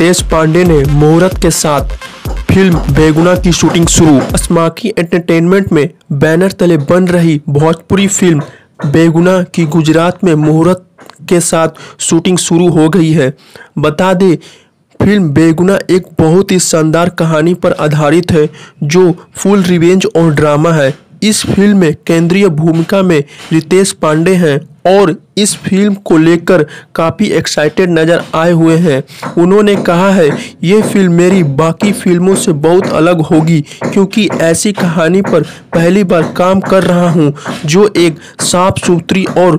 रितेश पांडे ने मुहूर्त के साथ फिल्म बेगुना की शूटिंग शुरू। अस्माकी एंटरटेनमेंट में बैनर तले बन रही भोजपुरी फिल्म बेगुना की गुजरात में मुहूर्त के साथ शूटिंग शुरू हो गई है। बता दें, फिल्म बेगुना एक बहुत ही शानदार कहानी पर आधारित है जो फुल रिवेंज और ड्रामा है। इस फिल्म में केंद्रीय भूमिका में रितेश पांडे हैं और इस फिल्म को लेकर काफ़ी एक्साइटेड नज़र आए हुए हैं। उन्होंने कहा है, ये फिल्म मेरी बाकी फिल्मों से बहुत अलग होगी क्योंकि ऐसी कहानी पर पहली बार काम कर रहा हूं जो एक साफ सुथरी और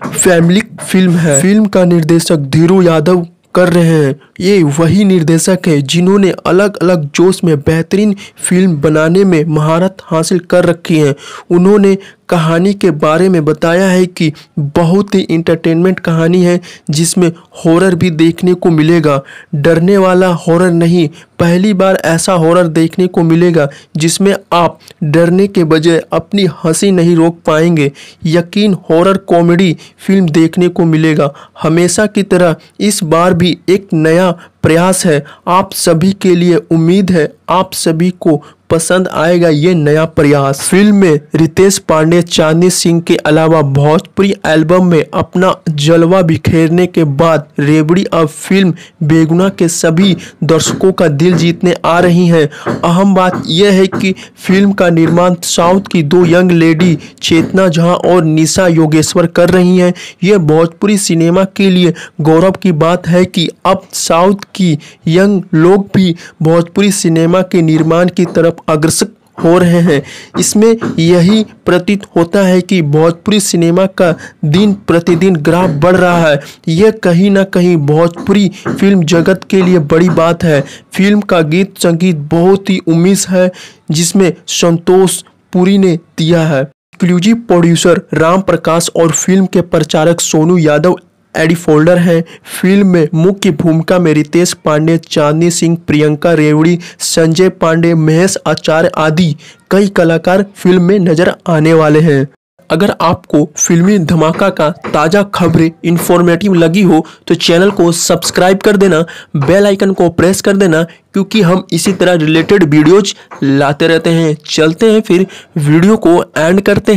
फैमिली फिल्म है। फिल्म का निर्देशक धीरू यादव कर रहे हैं। ये वही निर्देशक है जिन्होंने अलग अलग जोश में बेहतरीन फिल्म बनाने में महारत हासिल कर रखी है। उन्होंने कहानी के बारे में बताया है कि बहुत ही इंटरटेनमेंट कहानी है जिसमें हॉरर भी देखने को मिलेगा। डरने वाला हॉरर नहीं, पहली बार ऐसा हॉरर देखने को मिलेगा जिसमें आप डरने के बजाय अपनी हंसी नहीं रोक पाएंगे। यकीन हॉरर कॉमेडी फिल्म देखने को मिलेगा। हमेशा की तरह इस बार भी एक नया प्रयास है। आप सभी के लिए उम्मीद है आप सभी को पसंद आएगा ये नया प्रयास। फिल्म में रितेश पांडे चांदनी सिंह के अलावा भोजपुरी एल्बम में अपना जलवा बिखेरने के बाद रेवड़ी अब फिल्म बेगुना के सभी दर्शकों का दिल जीतने आ रही हैं। अहम बात यह है कि फिल्म का निर्माण साउथ की दो यंग लेडी चेतना झा और निशा योगेश्वर कर रही हैं। यह भोजपुरी सिनेमा के लिए गौरव की बात है कि अब साउथ की यंग लोग भी भोजपुरी सिनेमा के निर्माण की तरफ अग्रसर हो रहे हैं। इसमें यही प्रतीत होता है कि भोजपुरी सिनेमा का दिन प्रतिदिन ग्राफ बढ़ रहा है। यह कहीं ना कहीं भोजपुरी फिल्म जगत के लिए बड़ी बात है। फिल्म का गीत संगीत बहुत ही उम्मीद है जिसमें संतोष पुरी ने दिया है। एक्सक्लूसिव प्रोड्यूसर राम प्रकाश और फिल्म के प्रचारक सोनू यादव एडिफोल्डर हैं। फिल्म में मुख्य भूमिका में रितेश पांडे, चांदनी सिंह, प्रियंका रेवड़ी, संजय पांडे, महेश आचार्य आदि कई कलाकार फिल्म में नजर आने वाले हैं। अगर आपको फिल्मी धमाका का ताज़ा खबरें इंफॉर्मेटिव लगी हो तो चैनल को सब्सक्राइब कर देना, बेल आइकन को प्रेस कर देना क्योंकि हम इसी तरह रिलेटेड वीडियोज लाते रहते हैं। चलते हैं फिर वीडियो को एंड करते हैं।